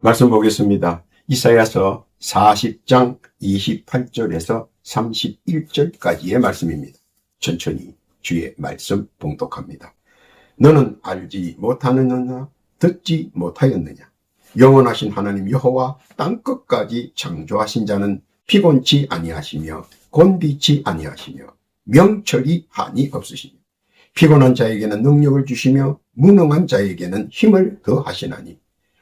말씀 보겠습니다. 이사야서 40장 28절에서 31절까지의 말씀입니다. 천천히 주의 말씀 봉독합니다. 너는 알지 못하느냐? 듣지 못하였느냐? 영원하신 하나님 여호와 땅끝까지 창조하신 자는 피곤치 아니하시며 곤비치 아니하시며 명철이 한이 없으시며 피곤한 자에게는 능력을 주시며 무능한 자에게는 힘을 더하시나니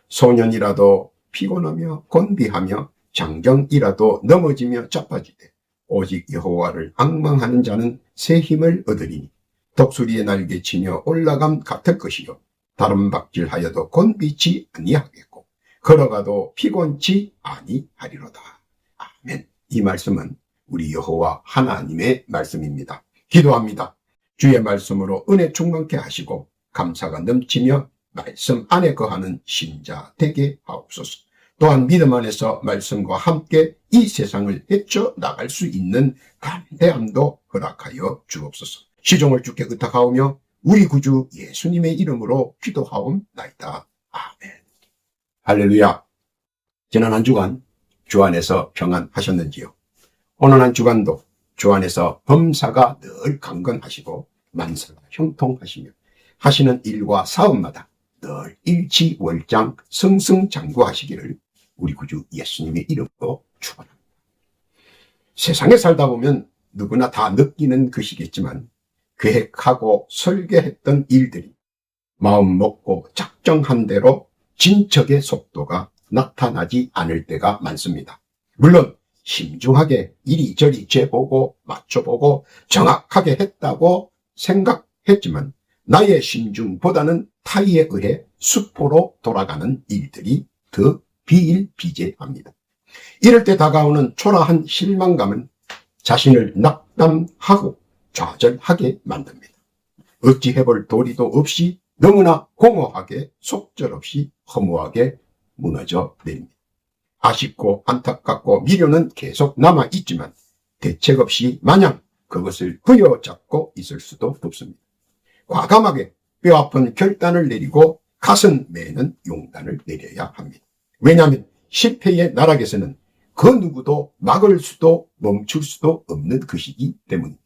소년이라도 피곤하며 곤비하며 장정이라도 넘어지며 자빠지되 오직 여호와를 앙망하는 자는 새 힘을 얻으리니 독수리의 날개 치며 올라감 같을 것이요 다른 박질하여도 곤비치 아니하겠고 걸어가도 피곤치 아니하리로다. 아멘. 이 말씀은 우리 여호와 하나님의 말씀입니다. 기도합니다. 주의 말씀으로 은혜 충만케 하시고 감사가 넘치며 말씀 안에 거하는 신자 되게 하옵소서. 또한 믿음 안에서 말씀과 함께 이 세상을 헤쳐나갈 수 있는 담대함도 허락하여 주옵소서. 시종을 주께 의탁하오며 우리 구주 예수님의 이름으로 기도하옵나이다. 아멘. 할렐루야. 지난 한 주간 주 안에서 평안하셨는지요? 오늘 한 주간도 주 안에서 범사가 늘 강건하시고 만사가 형통하시며 하시는 일과 사업마다 늘 일치월장 승승장구하시기를 우리 구주 예수님의 이름으로 축원합니다. 세상에 살다 보면 누구나 다 느끼는 것이겠지만 계획하고 설계했던 일들이 마음 먹고 작정한 대로 진척의 속도가 나타나지 않을 때가 많습니다. 물론 신중하게 이리저리 재보고 맞춰보고 정확하게 했다고 생각했지만 나의 신중보다는 타의에 의해 수포로 돌아가는 일들이 더 비일비재합니다. 이럴 때 다가오는 초라한 실망감은 자신을 낙담하고 좌절하게 만듭니다. 어찌 해볼 도리도 없이 너무나 공허하게 속절없이 허무하게 무너져 내립니다. 아쉽고 안타깝고 미련은 계속 남아있지만 대책 없이 마냥 그것을 부여잡고 있을 수도 없습니다. 과감하게 뼈아픈 결단을 내리고 가슴 매는 용단을 내려야 합니다. 왜냐하면 실패의 나락에서는 그 누구도 막을 수도 멈출 수도 없는 것이기 때문입니다.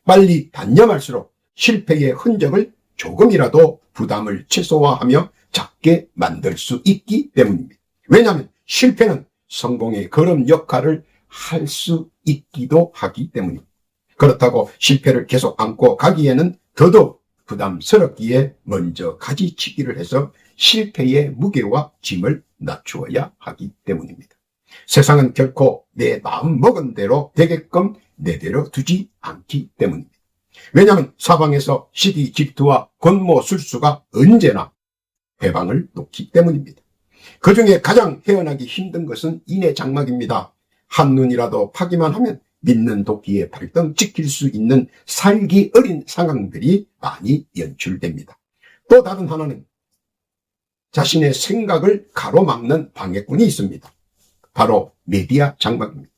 빨리 단념할수록 실패의 흔적을 조금이라도 부담을 최소화하며 작게 만들 수 있기 때문입니다. 왜냐하면 실패는 성공의 걸음 역할을 할 수 있기도 하기 때문입니다. 그렇다고 실패를 계속 안고 가기에는 더더욱 부담스럽기에 먼저 가지치기를 해서 실패의 무게와 짐을 낮추어야 하기 때문입니다. 세상은 결코 내 마음 먹은 대로 되게끔 내버려 두지 않기 때문입니다. 왜냐하면 사방에서 시기 질투와 권모술수가 언제나 해방을 놓기 때문입니다. 그 중에 가장 헤어나기 힘든 것은 인의 장막입니다. 한눈이라도 파기만 하면 믿는 도끼에 발등 찍힐 수 있는 살기 어린 상황들이 많이 연출됩니다. 또 다른 하나는 자신의 생각을 가로막는 방해꾼이 있습니다. 바로 메디아 장막입니다.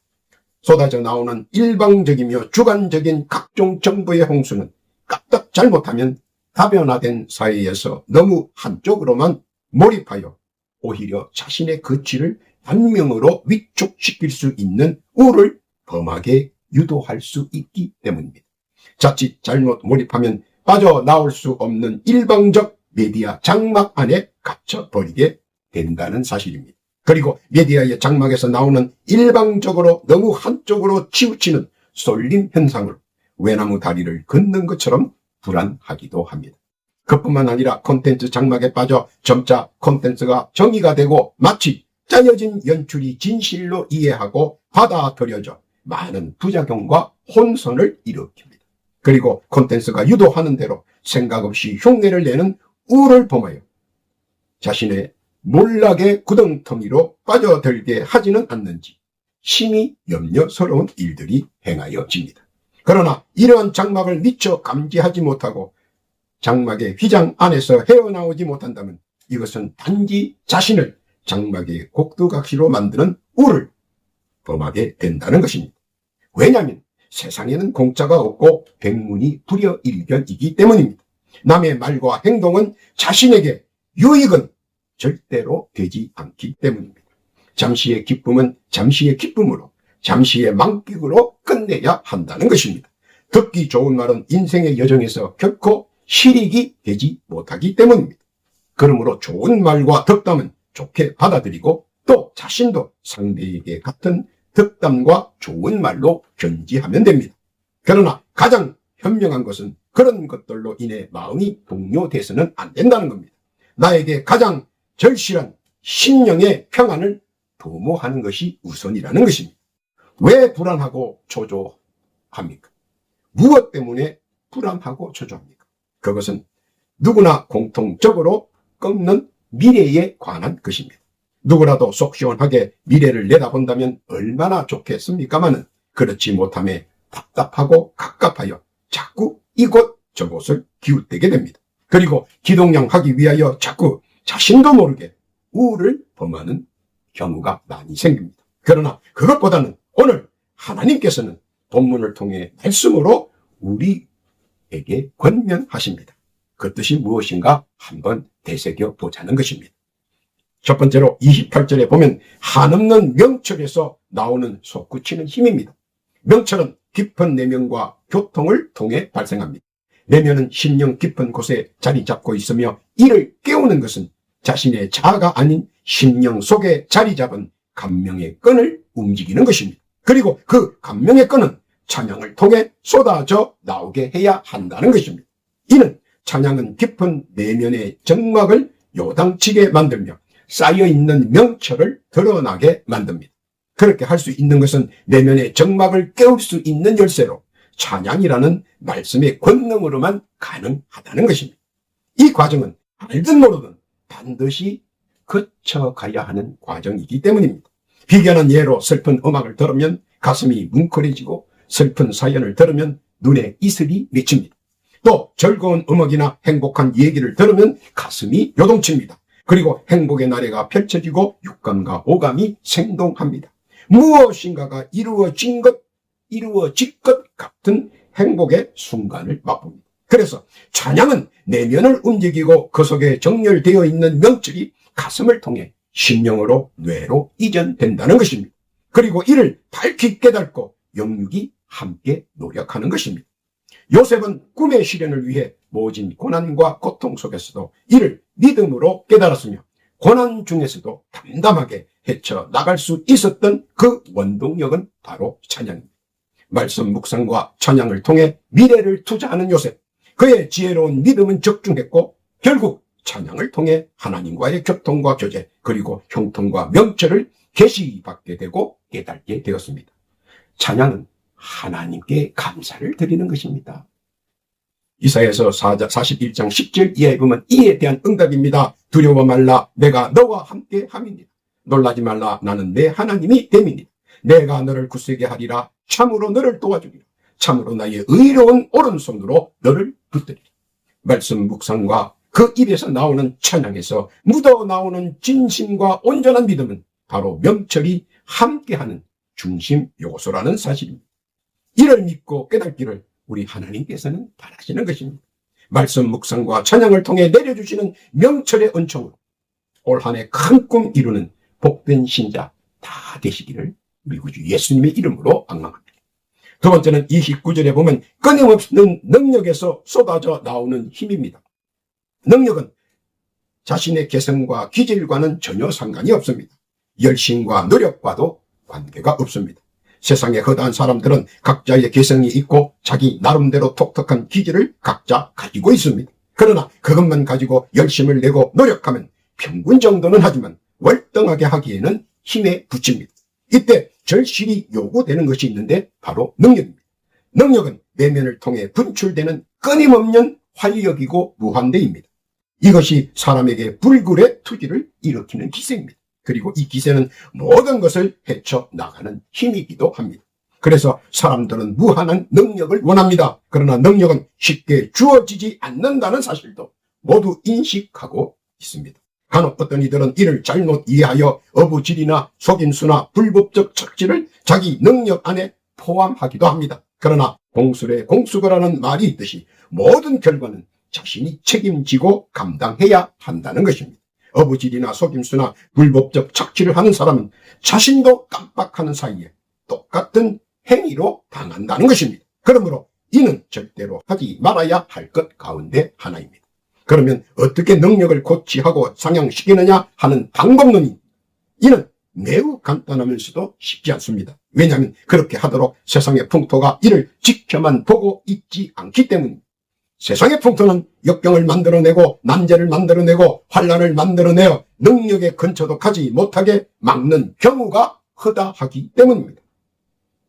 쏟아져 나오는 일방적이며 주관적인 각종 정보의 홍수는 까딱 잘못하면 다변화된 사회에서 너무 한쪽으로만 몰입하여 오히려 자신의 가치를 단명으로 위축시킬 수 있는 우를 범하게 유도할 수 있기 때문입니다. 자칫 잘못 몰입하면 빠져나올 수 없는 일방적 메디아 장막 안에 갇혀버리게 된다는 사실입니다. 그리고 메디아의 장막에서 나오는 일방적으로 너무 한쪽으로 치우치는 쏠림 현상으로 외나무 다리를 걷는 것처럼 불안하기도 합니다. 그뿐만 아니라 콘텐츠 장막에 빠져 점차 콘텐츠가 정의가 되고 마치 짜여진 연출이 진실로 이해하고 받아들여져 많은 부작용과 혼선을 일으킵니다. 그리고 콘텐츠가 유도하는 대로 생각 없이 흉내를 내는 우를 범하여 자신의 몰락의 구덩텅이로 빠져들게 하지는 않는지 심히 염려스러운 일들이 행하여집니다. 그러나 이러한 장막을 미처 감지하지 못하고 장막의 휘장 안에서 헤어나오지 못한다면 이것은 단지 자신을 장막의 곡두각시로 만드는 우를 범하게 된다는 것입니다. 왜냐하면 세상에는 공짜가 없고 백문이 불여일견이기 때문입니다. 남의 말과 행동은 자신에게 유익은 절대로 되지 않기 때문입니다. 잠시의 기쁨은 잠시의 기쁨으로, 잠시의 만끽으로 끝내야 한다는 것입니다. 듣기 좋은 말은 인생의 여정에서 결코 실익이 되지 못하기 때문입니다. 그러므로 좋은 말과 덕담은 좋게 받아들이고 또 자신도 상대에게 같은 덕담과 좋은 말로 견지하면 됩니다. 그러나 가장 현명한 것은 그런 것들로 인해 마음이 동요돼서는 안 된다는 겁니다. 나에게 가장 절실한 심령의 평안을 도모하는 것이 우선이라는 것입니다. 왜 불안하고 초조합니까? 무엇 때문에 불안하고 초조합니까? 그것은 누구나 공통적으로 꺾는 미래에 관한 것입니다. 누구라도 속 시원하게 미래를 내다본다면 얼마나 좋겠습니까마는 그렇지 못함에 답답하고 갑갑하여 자꾸 이곳 저곳을 기웃대게 됩니다. 그리고 기동량하기 위하여 자꾸 자신도 모르게 우울을 범하는 경우가 많이 생깁니다. 그러나 그것보다는 오늘 하나님께서는 본문을 통해 말씀으로 우리에게 권면하십니다. 그 뜻이 무엇인가 한번 되새겨 보자는 것입니다. 첫 번째로 28절에 보면 한없는 명철에서 나오는 솟구치는 힘입니다. 명철은 깊은 내면과 교통을 통해 발생합니다. 내면은 심령 깊은 곳에 자리 잡고 있으며 이를 깨우는 것은 자신의 자아가 아닌 심령 속에 자리 잡은 감명의 끈을 움직이는 것입니다. 그리고 그 감명의 끈은 찬양을 통해 쏟아져 나오게 해야 한다는 것입니다. 이는 찬양은 깊은 내면의 정막을 요당치게 만들며 쌓여있는 명철을 드러나게 만듭니다. 그렇게 할 수 있는 것은 내면의 정막을 깨울 수 있는 열쇠로 찬양이라는 말씀의 권능으로만 가능하다는 것입니다. 이 과정은 알든 모르든 반드시 거쳐가야 하는 과정이기 때문입니다. 비견한 예로 슬픈 음악을 들으면 가슴이 뭉클해지고 슬픈 사연을 들으면 눈에 이슬이 맺힙니다. 또 즐거운 음악이나 행복한 얘기를 들으면 가슴이 요동칩니다. 그리고 행복의 나래가 펼쳐지고 육감과 오감이 생동합니다. 무엇인가가 이루어질 것 같은 행복의 순간을 맛봅니다. 그래서 찬양은 내면을 움직이고 그 속에 정렬되어 있는 명철이 가슴을 통해 심령으로 뇌로 이전된다는 것입니다. 그리고 이를 밝히 깨닫고 영육이 함께 노력하는 것입니다. 요셉은 꿈의 실현을 위해 모진 고난과 고통 속에서도 이를 믿음으로 깨달았으며 고난 중에서도 담담하게 헤쳐나갈 수 있었던 그 원동력은 바로 찬양입니다. 말씀 묵상과 찬양을 통해 미래를 투자하는 요셉, 그의 지혜로운 믿음은 적중했고 결국 찬양을 통해 하나님과의 교통과 교제 그리고 형통과 명철을 계시받게 되고 깨닫게 되었습니다. 찬양은 하나님께 감사를 드리는 것입니다. 이사야서 41장 10절 이하에 보면 이에 대한 응답입니다. 두려워 말라 내가 너와 함께 함이니라. 놀라지 말라 나는 내 하나님이 됨이니라. 내가 너를 굳세게 하리라. 참으로 너를 도와주리라. 참으로 나의 의로운 오른손으로 너를 붙들리라. 말씀 묵상과 그 입에서 나오는 찬양에서 묻어나오는 진심과 온전한 믿음은 바로 명철이 함께하는 중심 요소라는 사실입니다. 이를 믿고 깨닫기를 우리 하나님께서는 바라시는 것입니다. 말씀 묵상과 찬양을 통해 내려주시는 명철의 은총으로 올 한 해 큰 꿈 이루는 복된 신자 다 되시기를 우리 구주 예수님의 이름으로 앙망합니다. 두 번째는 29절에 보면 끊임없는 능력에서 쏟아져 나오는 힘입니다. 능력은 자신의 개성과 기질과는 전혀 상관이 없습니다. 열심과 노력과도 관계가 없습니다. 세상의 허다한 사람들은 각자의 개성이 있고 자기 나름대로 독특한 기질을 각자 가지고 있습니다. 그러나 그것만 가지고 열심을 내고 노력하면 평균 정도는 하지만 월등하게 하기에는 힘에 부칩니다. 이때 절실히 요구되는 것이 있는데 바로 능력입니다. 능력은 내면을 통해 분출되는 끊임없는 활력이고 무한대입니다. 이것이 사람에게 불굴의 투지를 일으키는 기세입니다. 그리고 이 기세는 모든 것을 헤쳐나가는 힘이기도 합니다. 그래서 사람들은 무한한 능력을 원합니다. 그러나 능력은 쉽게 주어지지 않는다는 사실도 모두 인식하고 있습니다. 간혹 어떤 이들은 이를 잘못 이해하여 어부질이나 속임수나 불법적 착취를 자기 능력 안에 포함하기도 합니다. 그러나 공술에 공수거라는 말이 있듯이 모든 결과는 자신이 책임지고 감당해야 한다는 것입니다. 어부질이나 속임수나 불법적 착취를 하는 사람은 자신도 깜빡하는 사이에 똑같은 행위로 당한다는 것입니다. 그러므로 이는 절대로 하지 말아야 할 것 가운데 하나입니다. 그러면 어떻게 능력을 고취하고 상향시키느냐 하는 방법론이 이는 매우 간단하면서도 쉽지 않습니다. 왜냐하면 그렇게 하도록 세상의 풍토가 이를 지켜만 보고 있지 않기 때문입니다. 세상의 풍토는 역경을 만들어내고 난제를 만들어내고 환란을 만들어내어 능력의 근처도 가지 못하게 막는 경우가 허다하기 때문입니다.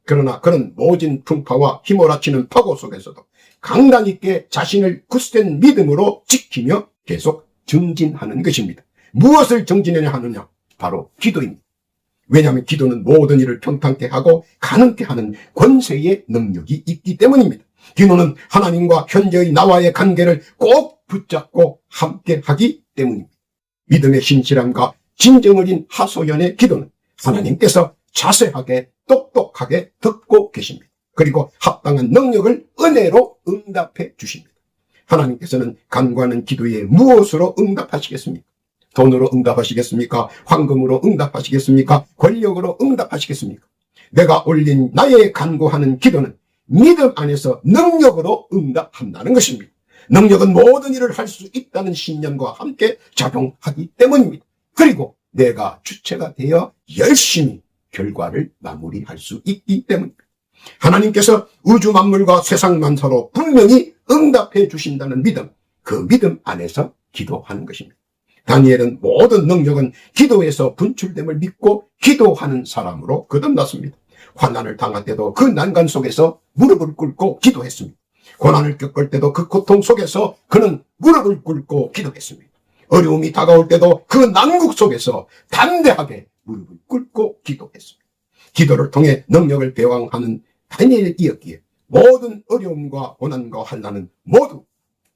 그러나 그런 모진 풍파와 휘몰아치는 파고 속에서도 강단 있게 자신을 굳센 믿음으로 지키며 계속 증진하는 것입니다. 무엇을 증진해야 하느냐? 바로 기도입니다. 왜냐하면 기도는 모든 일을 평탄케 하고 가능케 하는 권세의 능력이 있기 때문입니다. 기도는 하나님과 현재의 나와의 관계를 꼭 붙잡고 함께 하기 때문입니다. 믿음의 신실함과 진정 어린 하소연의 기도는 하나님께서 자세하게 똑똑하게 듣고 계십니다. 그리고 합당한 능력을 은혜로 응답해 주십니다. 하나님께서는 간구하는 기도에 무엇으로 응답하시겠습니까? 돈으로 응답하시겠습니까? 황금으로 응답하시겠습니까? 권력으로 응답하시겠습니까? 내가 올린 나의 간구하는 기도는 믿음 안에서 능력으로 응답한다는 것입니다. 능력은 모든 일을 할 수 있다는 신념과 함께 작용하기 때문입니다. 그리고 내가 주체가 되어 열심히 결과를 마무리할 수 있기 때문입니다. 하나님께서 우주 만물과 세상 만사로 분명히 응답해 주신다는 믿음, 그 믿음 안에서 기도하는 것입니다. 다니엘은 모든 능력은 기도에서 분출됨을 믿고 기도하는 사람으로 거듭났습니다. 환난을 당할 때도 그 난간 속에서 무릎을 꿇고 기도했습니다. 고난을 겪을 때도 그 고통 속에서 그는 무릎을 꿇고 기도했습니다. 어려움이 다가올 때도 그 난국 속에서 담대하게 무릎을 꿇고 기도했습니다. 기도를 통해 능력을 배왕하는 다니엘이었기에 모든 어려움과 고난과 환난은 모두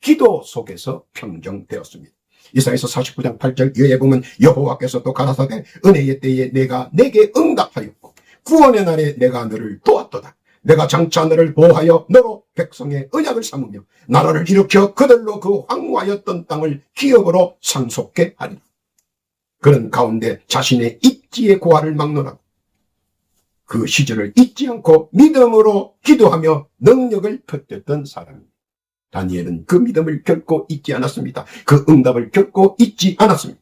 기도 속에서 평정되었습니다. 이사야서 49장 8절 이하에 보면 여호와께서 또 가라사대 은혜의 때에 내가 내게 응답하였고 구원의 날에 내가 너를 도왔도다. 내가 장차 너를 보호하여 너로 백성의 언약을 삼으며 나라를 일으켜 그들로 그 황무하였던 땅을 기업으로 상속케 하리라. 그런 가운데 자신의 입지의 고아를 막론하고 그 시절을 잊지 않고 믿음으로 기도하며 능력을 펼쳤던 사람입니다. 다니엘은 그 믿음을 결코 잊지 않았습니다. 그 응답을 결코 잊지 않았습니다.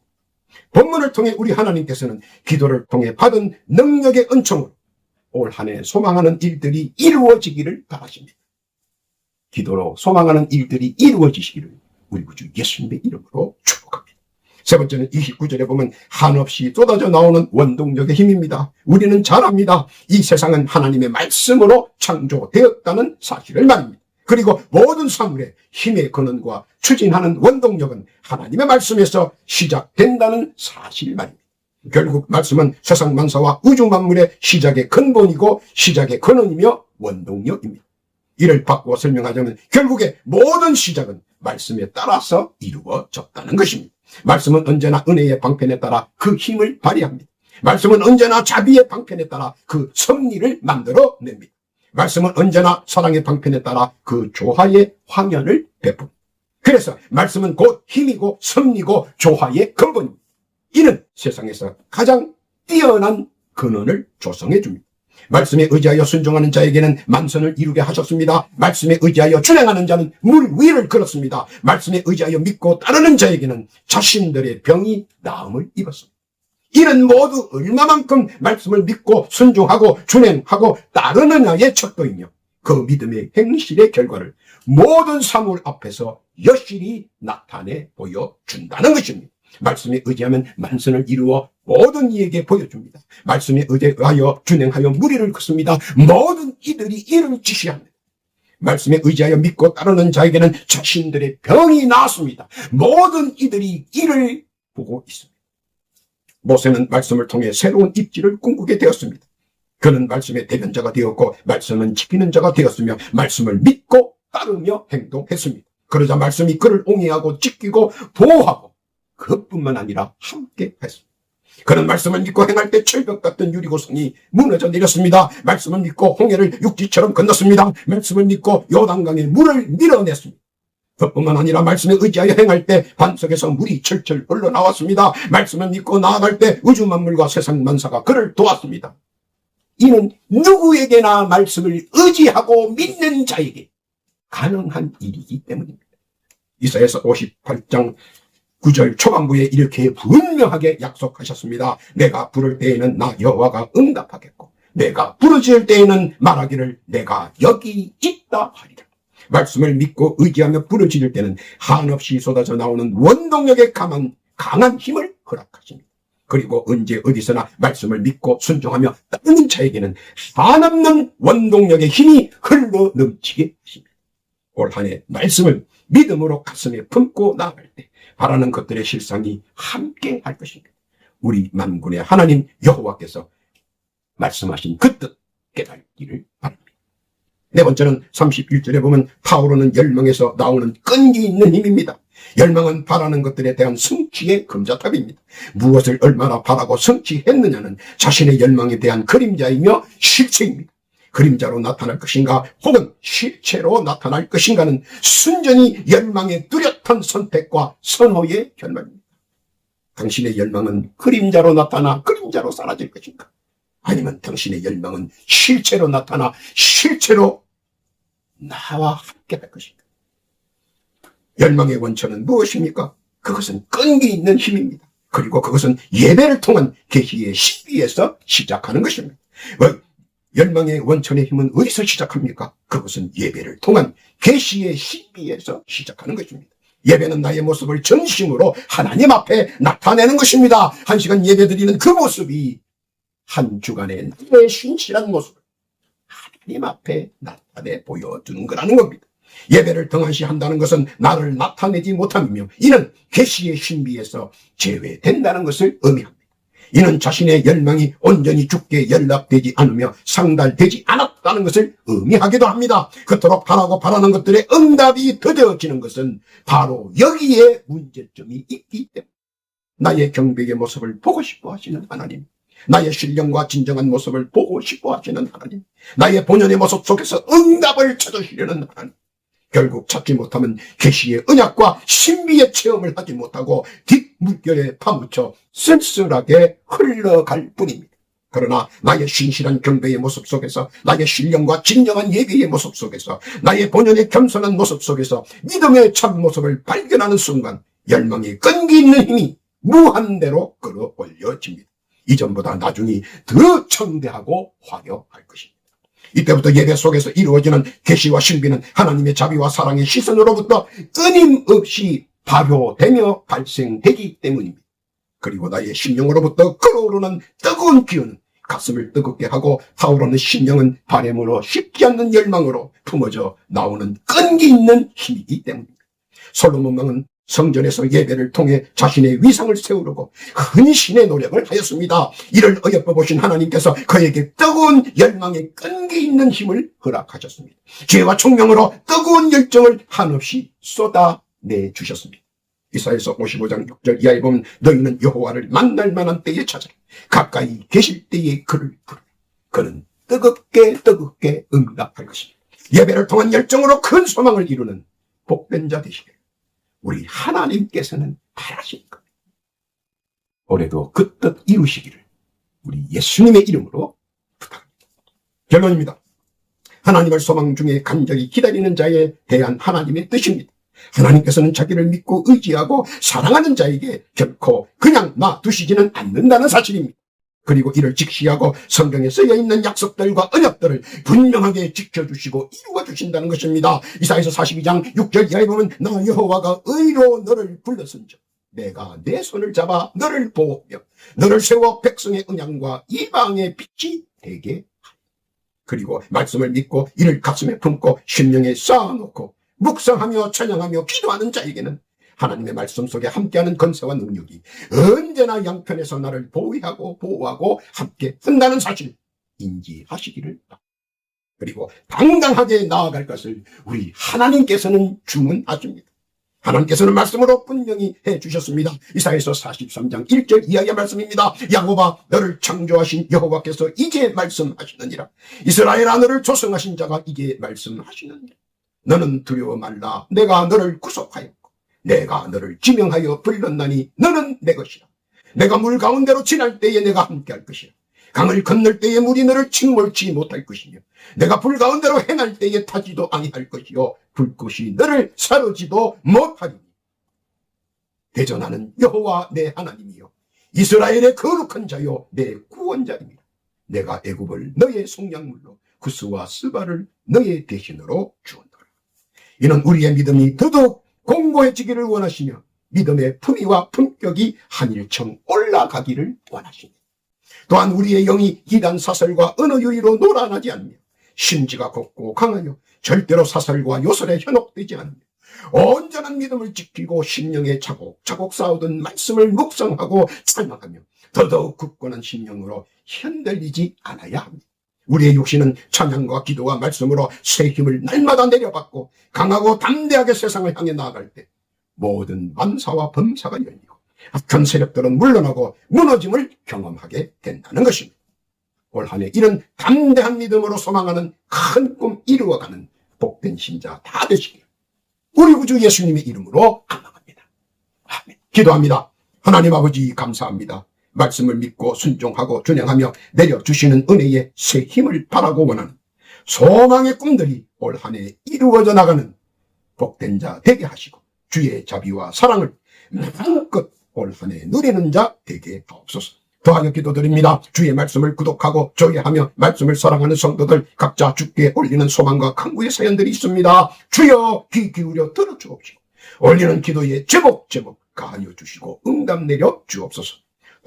본문을 통해 우리 하나님께서는 기도를 통해 받은 능력의 은총으로 올 한 해 소망하는 일들이 이루어지기를 바라십니다. 기도로 소망하는 일들이 이루어지시기를 우리 구주 예수님의 이름으로 축복합니다. 세 번째는 29절에 보면 한없이 쏟아져 나오는 원동력의 힘입니다. 우리는 잘 압니다. 이 세상은 하나님의 말씀으로 창조되었다는 사실을 말입니다. 그리고 모든 사물의 힘의 근원과 추진하는 원동력은 하나님의 말씀에서 시작된다는 사실 말입니다. 결국 말씀은 세상 만사와 우주 만물의 시작의 근본이고 시작의 근원이며 원동력입니다. 이를 바꾸어 설명하자면 결국에 모든 시작은 말씀에 따라서 이루어졌다는 것입니다. 말씀은 언제나 은혜의 방편에 따라 그 힘을 발휘합니다. 말씀은 언제나 자비의 방편에 따라 그 섭리를 만들어냅니다. 말씀은 언제나 사랑의 방편에 따라 그 조화의 황연을 베풉니다. 그래서 말씀은 곧 힘이고 섭리고 조화의 근본입니다. 이는 세상에서 가장 뛰어난 근원을 조성해 줍니다. 말씀에 의지하여 순종하는 자에게는 만선을 이루게 하셨습니다. 말씀에 의지하여 준행하는 자는 물 위를 걸었습니다. 말씀에 의지하여 믿고 따르는 자에게는 자신들의 병이 나음을 입었습니다. 이는 모두 얼마만큼 말씀을 믿고 순종하고 준행하고 따르느냐의 척도이며 그 믿음의 행실의 결과를 모든 사물 앞에서 여실히 나타내 보여준다는 것입니다. 말씀에 의지하면 만선을 이루어 모든 이에게 보여줍니다. 말씀에 의지하여 준행하여 무리를 긋습니다. 모든 이들이 이를 지시합니다. 말씀에 의지하여 믿고 따르는 자에게는 자신들의 병이 나았습니다. 모든 이들이 이를 보고 있습니다. 모세는 말씀을 통해 새로운 입지를 꿈꾸게 되었습니다. 그는 말씀의 대변자가 되었고 말씀은 지키는 자가 되었으며 말씀을 믿고 따르며 행동했습니다. 그러자 말씀이 그를 옹이하고 지키고 보호하고 그뿐만 아니라 함께 했습니다. 그는 말씀을 믿고 행할 때 철벽 같은 유리고성이 무너져 내렸습니다. 말씀을 믿고 홍해를 육지처럼 건넜습니다. 말씀을 믿고 요단강에 물을 밀어냈습니다. 그뿐만 아니라 말씀에 의지하여 행할 때 반석에서 물이 철철 흘러나왔습니다. 말씀을 믿고 나아갈 때 우주 만물과 세상 만사가 그를 도왔습니다. 이는 누구에게나 말씀을 의지하고 믿는 자에게 가능한 일이기 때문입니다. 이사야서 58장 9절 초반부에 이렇게 분명하게 약속하셨습니다. 내가 부를 때에는 나 여호와가 응답하겠고 내가 부르짖을 때에는 말하기를 내가 여기 있다 하리라. 말씀을 믿고 의지하며 부르짖을 때는 한없이 쏟아져 나오는 원동력의 강한 힘을 허락하십니다. 그리고 언제 어디서나 말씀을 믿고 순종하며 따르는 자에게는 한없는 원동력의 힘이 흘러 넘치게 하십니다. 올 한 해 말씀을 믿음으로 가슴에 품고 나아갈 때 바라는 것들의 실상이 함께 할 것입니다. 우리 만군의 하나님 여호와께서 말씀하신 그 뜻 깨닫기를 바랍니다. 네 번째는 31절에 보면 타오르는 열망에서 나오는 끈기 있는 힘입니다. 열망은 바라는 것들에 대한 성취의 금자탑입니다. 무엇을 얼마나 바라고 성취했느냐는 자신의 열망에 대한 그림자이며 실체입니다. 그림자로 나타날 것인가 혹은 실체로 나타날 것인가는 순전히 열망의 뚜렷한 선택과 선호의 결말입니다. 당신의 열망은 그림자로 나타나 그림자로 사라질 것인가? 아니면 당신의 열망은 실체로 나타나 실체로 나와 함께 할 것인가? 열망의 원천은 무엇입니까? 그것은 끈기 있는 힘입니다. 그리고 그것은 예배를 통한 계시의 신비에서 시작하는 것입니다. 열망의 원천의 힘은 어디서 시작합니까? 그것은 예배를 통한 계시의 신비에서 시작하는 것입니다. 예배는 나의 모습을 전심으로 하나님 앞에 나타내는 것입니다. 한 시간 예배 드리는 그 모습이 한 주간의 나의 신실한 모습을 하나님 앞에 나타내 보여주는 거라는 겁니다. 예배를 등한시한다는 것은 나를 나타내지 못함이며 이는 계시의 신비에서 제외된다는 것을 의미합니다. 이는 자신의 열망이 온전히 주께 연락되지 않으며 상달되지 않았다는 것을 의미하기도 합니다. 그토록 바라고 바라는 것들의 응답이 더뎌지는 것은 바로 여기에 문제점이 있기 때문에 나의 경배의 모습을 보고 싶어 하시는 하나님, 나의 신령과 진정한 모습을 보고 싶어 하시는 하나님, 나의 본연의 모습 속에서 응답을 찾으시려는 하나님, 결국 찾지 못하면 계시의 언약과 신비의 체험을 하지 못하고 뒷물결에 파묻혀 쓸쓸하게 흘러갈 뿐입니다. 그러나 나의 신실한 경배의 모습 속에서, 나의 신령과 진정한 예배의 모습 속에서, 나의 본연의 겸손한 모습 속에서 믿음의 참모습을 발견하는 순간 열망의 끈기 있는 힘이 무한대로 끌어올려집니다. 이전보다 나중이 더 청대하고 화려할 것입니다. 이때부터 예배 속에서 이루어지는 계시와 신비는 하나님의 자비와 사랑의 시선으로부터 끊임없이 발효되며 발생되기 때문입니다. 그리고 나의 심령으로부터 끓어오르는 뜨거운 기운은 가슴을 뜨겁게 하고 타오르는 심령은 바람으로 식지 않는 열망으로 품어져 나오는 끈기 있는 힘이기 때문입니다. 솔로몬 왕은 성전에서 예배를 통해 자신의 위상을 세우려고 헌신의 노력을 하였습니다. 이를 어여뻐 보신 하나님께서 그에게 뜨거운 열망의 끈기 있는 힘을 허락하셨습니다. 지혜와 총명으로 뜨거운 열정을 한없이 쏟아내 주셨습니다. 이사야서 55장 6절 이하에 보면 너희는 여호와를 만날 만한 때에 찾아라. 가까이 계실 때에 그를 부르라. 그는 뜨겁게 응답할 것입니다. 예배를 통한 열정으로 큰 소망을 이루는 복된 자 되시길 우리 하나님께서는 바라시는 겁니다. 올해도 그 뜻 이루시기를 우리 예수님의 이름으로 부탁합니다. 결론입니다. 하나님을 소망 중에 간절히 기다리는 자에 대한 하나님의 뜻입니다. 하나님께서는 자기를 믿고 의지하고 사랑하는 자에게 결코 그냥 놔두시지는 않는다는 사실입니다. 그리고 이를 직시하고 성경에 쓰여있는 약속들과 언약들을 분명하게 지켜주시고 이루어주신다는 것입니다. 이사야서 42장 6절 이하에 보면 나 여호와가 의로 너를 불렀은즉 내가 내 손을 잡아 너를 보호하며 너를 세워 백성의 언약과 이방의 빛이 되게 하리. 그리고 말씀을 믿고 이를 가슴에 품고 심령에 쌓아놓고 묵상하며 찬양하며 기도하는 자에게는 하나님의 말씀 속에 함께하는 권세와 능력이 언제나 양편에서 나를 보호하고 함께 한다는 사실 인지하시기를 바랍니다. 그리고 당당하게 나아갈 것을 우리 하나님께서는 주문하십니다. 하나님께서는 말씀으로 분명히 해주셨습니다. 이사야서 43장 1절 이하의 말씀입니다. 야곱아 너를 창조하신 여호와께서 이제 말씀하시느니라. 이스라엘아 너를 조성하신 자가 이제 말씀하시느니라. 너는 두려워 말라. 내가 너를 구속하였고 내가 너를 지명하여 불렀나니 너는 내 것이라. 내가 물 가운데로 지날 때에 내가 함께할 것이라. 강을 건널 때에 물이 너를 침몰치 못할 것이며 내가 불 가운데로 행할 때에 타지도 아니할 것이요 불꽃이 너를 사르지도 못하리니 대전하는 여호와 내 하나님이요 이스라엘의 거룩한 자요 내 구원자입니다. 내가 애굽을 너의 속량물로 구스와 스바를 너의 대신으로 주었노라. 이는 우리의 믿음이 더더욱 공고해지기를 원하시며 믿음의 품위와 품격이 한일청 올라가기를 원하시니 또한 우리의 영이 이단 사설과 어느 유의로 노란하지 않으며 심지가 곱고 강하여 절대로 사설과 요설에 현혹되지 않으며 온전한 믿음을 지키고 심령에 차곡차곡 쌓아둔 말씀을 묵상하고 찬양하며 더더욱 굳건한 심령으로 흔들리지 않아야 합니다. 우리의 육신은 찬양과 기도와 말씀으로 새 힘을 날마다 내려받고 강하고 담대하게 세상을 향해 나아갈 때 모든 만사와 범사가 열리고 악한 세력들은 물러나고 무너짐을 경험하게 된다는 것입니다. 올 한 해 이런 담대한 믿음으로 소망하는 큰 꿈 이루어가는 복된 신자 다 되시길 우리 구주 예수님의 이름으로 간청합니다. 아멘. 기도합니다. 하나님 아버지 감사합니다. 말씀을 믿고 순종하고 준행하며 내려주시는 은혜의 새 힘을 바라고 원하는 소망의 꿈들이 올 한 해 이루어져 나가는 복된 자 되게 하시고 주의 자비와 사랑을 마음껏 올 한 해 누리는 자 되게 하옵소서. 더하여 기도드립니다. 주의 말씀을 구독하고 조회하며 말씀을 사랑하는 성도들 각자 주께 올리는 소망과 간구의 사연들이 있습니다. 주여 귀 기울여 들어주옵시고 올리는 기도에 제목 가하여 주시고 응답 내려 주옵소서.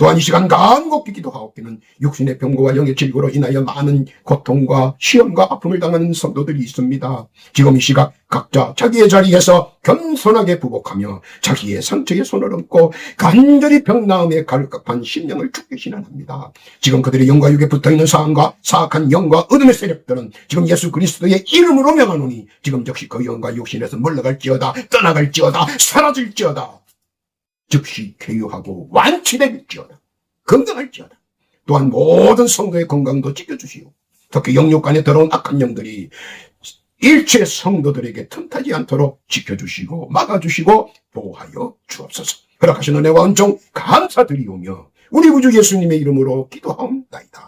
또한 이 시간 간곡히 기도하옵기는 육신의 병고와 영의 질고로 인하여 많은 고통과 시험과 아픔을 당하는 성도들이 있습니다. 지금 이 시각 각자 자기의 자리에서 겸손하게 부복하며 자기의 상처에 손을 얹고 간절히 병나음에 갈급한 심령을 주께 신앙합니다. 지금 그들의 영과 육에 붙어있는 상황과 사악한 영과 어둠의 세력들은 지금 예수 그리스도의 이름으로 명하노니 지금 즉시 그 영과 육신에서 물러갈지어다 떠나갈지어다 사라질지어다 즉시 쾌유하고 완치될지어다 건강할지어다. 또한 모든 성도의 건강도 지켜주시오. 특히 영육간에 들어온 악한 영들이 일체 성도들에게 틈타지 않도록 지켜주시고 막아주시고 보호하여 주옵소서. 허락하신 은혜와 은총 감사드리오며 우리 구주 예수님의 이름으로 기도하옵나이다.